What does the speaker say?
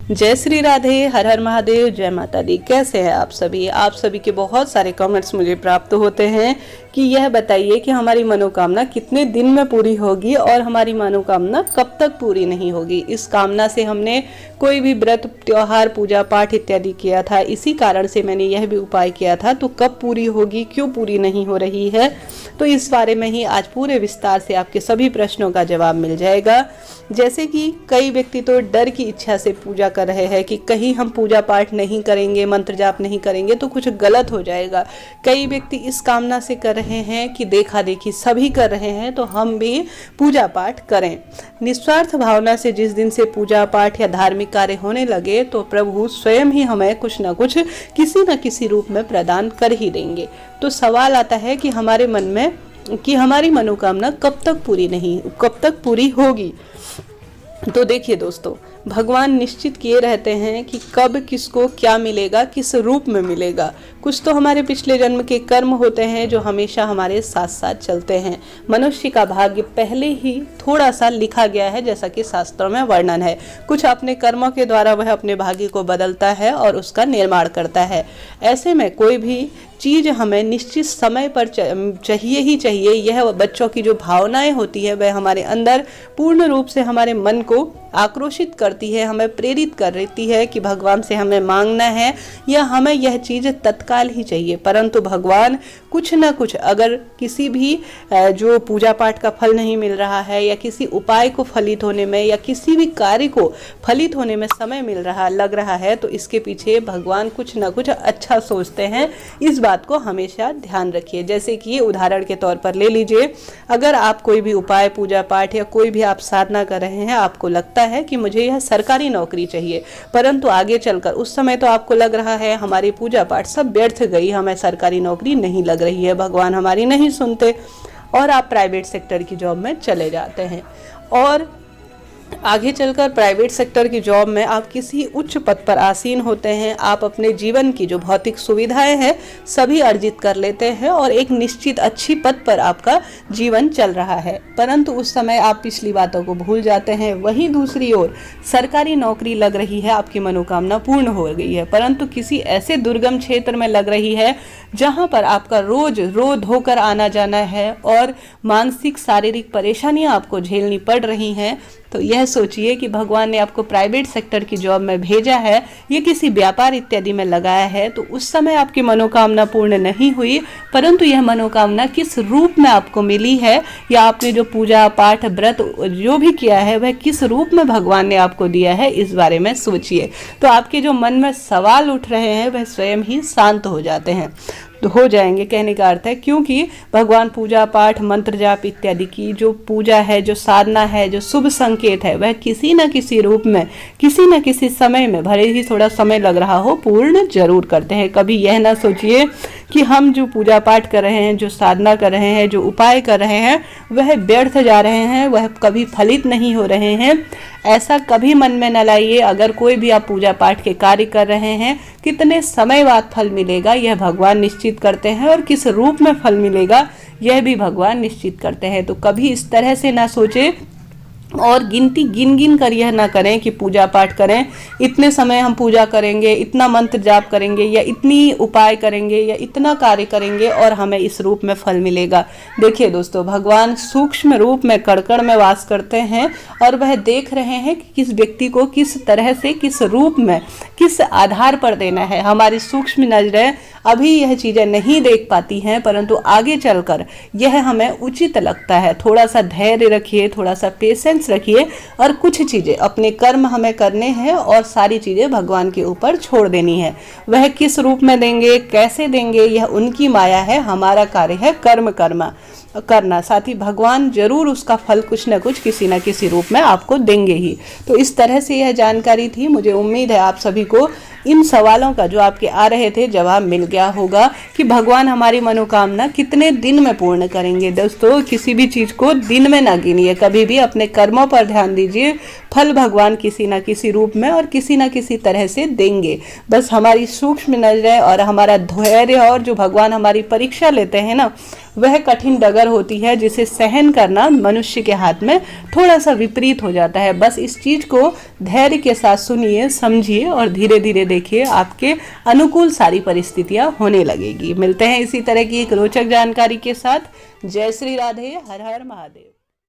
जय श्री राधे, हर हर महादेव, जय माता दी। कैसे हैं आप सभी? आप सभी के बहुत सारे कमेंट्स मुझे प्राप्त होते हैं कि यह बताइए कि हमारी मनोकामना कितने दिन में पूरी होगी और हमारी मनोकामना कब तक पूरी नहीं होगी। इस कामना से हमने कोई भी व्रत, त्योहार, पूजा पाठ इत्यादि किया था, इसी कारण से मैंने यह भी उपाय किया था, तो कब पूरी होगी, क्यों पूरी नहीं हो रही है, तो इस बारे में ही आज पूरे विस्तार से आपके सभी प्रश्नों का जवाब मिल जाएगा। जैसे कि कई व्यक्ति तो डर की इच्छा से पूजा कर रहे हैं कि कहीं हम पूजा पाठ नहीं करेंगे, मंत्र जाप नहीं करेंगे तो कुछ गलत हो जाएगा। कई व्यक्ति इस कामना से कर रहे हैं कि देखा देखी सभी कर रहे हैं तो हम भी पूजा पाठ करें। निस्वार्थ भावना से जिस दिन से पूजा पाठ या धार्मिक कार्य होने लगे तो प्रभु स्वयं ही हमें कुछ न कुछ किसी न किसी रूप में प्रदान कर ही देंगे। तो सवाल आता है कि हमारे मन में कि हमारी मनोकामना कब तक पूरी होगी। तो देखिए दोस्तों, भगवान निश्चित किए रहते हैं कि कब किसको क्या मिलेगा, किस रूप में मिलेगा। कुछ तो हमारे पिछले जन्म के कर्म होते हैं जो हमेशा हमारे साथ साथ चलते हैं। मनुष्य का भाग्य पहले ही थोड़ा सा लिखा गया है, जैसा कि शास्त्रों में वर्णन है। कुछ अपने कर्मों के द्वारा वह अपने भाग्य को बदलता है और उसका निर्माण करता है। ऐसे में कोई भी चीज़ हमें निश्चित समय पर चाहिए ही चाहिए। यह बच्चों की जो भावनाएं होती है वह हमारे अंदर पूर्ण रूप से हमारे मन को आक्रोशित करती है, हमें प्रेरित कर देती है कि भगवान से हमें मांगना है या हमें यह चीज़ तत्काल ही चाहिए। परंतु भगवान कुछ न कुछ, अगर किसी भी जो पूजा पाठ का फल नहीं मिल रहा है या किसी उपाय को फलित होने में या किसी भी कार्य को फलित होने में समय लग रहा है तो इसके पीछे भगवान कुछ न कुछ अच्छा सोचते हैं। इस बात को हमेशा ध्यान रखिए। जैसे कि उदाहरण के तौर पर ले लीजिए, अगर आप कोई भी उपाय, पूजा पाठ या कोई भी आप साधना कर रहे हैं, आपको लगता है कि मुझे यह सरकारी नौकरी चाहिए, परंतु आगे चलकर उस समय तो आपको लग रहा है हमारी पूजा पाठ सब व्यर्थ गई, हमें सरकारी नौकरी नहीं लग रही है, भगवान हमारी नहीं सुनते, और आप प्राइवेट सेक्टर की जॉब में चले जाते हैं। और आगे चलकर प्राइवेट सेक्टर की जॉब में आप किसी उच्च पद पर आसीन होते हैं, आप अपने जीवन की जो भौतिक सुविधाएं हैं सभी अर्जित कर लेते हैं और एक निश्चित अच्छी पद पर आपका जीवन चल रहा है, परंतु उस समय आप पिछली बातों को भूल जाते हैं। वहीं दूसरी ओर सरकारी नौकरी लग रही है, आपकी मनोकामना पूर्ण हो गई है, परंतु किसी ऐसे दुर्गम क्षेत्र में लग रही है जहां पर आपका रोज धोकर आना जाना है और मानसिक शारीरिक परेशानियां आपको झेलनी पड़ रही हैं। तो यह सोचिए कि भगवान ने आपको प्राइवेट सेक्टर की जॉब में भेजा है या किसी व्यापार इत्यादि में लगाया है, तो उस समय आपकी मनोकामना पूर्ण नहीं हुई, परंतु यह मनोकामना किस रूप में आपको मिली है या आपने जो पूजा पाठ, व्रत जो भी किया है वह किस रूप में भगवान ने आपको दिया है, इस बारे में सोचिए। तो आपके जो मन में सवाल उठ रहे हैं वह स्वयं ही शांत हो जाते हैं, तो हो जाएंगे। कहने का अर्थ है क्योंकि भगवान पूजा पाठ, मंत्र जाप इत्यादि की जो पूजा है, जो साधना है, जो शुभ संकेत है, वह किसी न किसी रूप में, किसी न किसी समय में, भले ही थोड़ा समय लग रहा हो, पूर्ण जरूर करते हैं। कभी यह ना सोचिए कि हम जो पूजा पाठ कर रहे हैं, जो साधना कर रहे हैं, जो उपाय कर रहे हैं वह व्यर्थ जा रहे हैं, वह कभी फलित नहीं हो रहे हैं। ऐसा कभी मन में न लाइए। अगर कोई भी आप पूजा पाठ के कार्य कर रहे हैं, कितने समय बाद फल मिलेगा यह भगवान निश्चित करते हैं और किस रूप में फल मिलेगा यह भी भगवान निश्चित करते हैं। तो कभी इस तरह से ना सोचे और गिनती गिन कर यह ना करें कि पूजा पाठ करें, इतने समय हम पूजा करेंगे, इतना मंत्र जाप करेंगे या इतनी उपाय करेंगे या इतना कार्य करेंगे और हमें इस रूप में फल मिलेगा। देखिए दोस्तों, भगवान सूक्ष्म रूप में कण में वास करते हैं और वह देख रहे हैं कि किस व्यक्ति को किस तरह से, किस रूप में, किस आधार पर देना है। हमारी सूक्ष्म नजरें अभी यह चीज़ें नहीं देख पाती हैं, परंतु आगे चलकर यह हमें उचित लगता है। थोड़ा सा धैर्य रखिए, थोड़ा सा पेशेंस रखिए और कुछ चीज़ें, अपने कर्म हमें करने हैं और सारी चीज़ें भगवान के ऊपर छोड़ देनी है। वह किस रूप में देंगे, कैसे देंगे, यह उनकी माया है, हमारा कार्य है कर्म करना। साथ ही भगवान जरूर उसका फल कुछ न कुछ, किसी न किसी रूप में आपको देंगे ही। तो इस तरह से यह जानकारी थी। मुझे उम्मीद है आप सभी को इन सवालों का जो आपके आ रहे थे जवाब मिल गया होगा कि भगवान हमारी मनोकामना कितने दिन में पूर्ण करेंगे। दोस्तों, किसी भी चीज़ को दिन में ना गिनिए, कभी भी अपने कर्मों पर ध्यान दीजिए, फल भगवान किसी ना किसी रूप में और किसी ना किसी तरह से देंगे। बस हमारी सूक्ष्म नजर और हमारा धैर्य और जो भगवान हमारी परीक्षा लेते हैं ना, वह कठिन डगर होती है जिसे सहन करना मनुष्य के हाथ में थोड़ा सा विपरीत हो जाता है। बस इस चीज को धैर्य के साथ सुनिए, समझिए और धीरे धीरे देखिए आपके अनुकूल सारी परिस्थितियां होने लगेगी। मिलते हैं इसी तरह की एक रोचक जानकारी के साथ। जय श्री राधे, हर हर महादेव।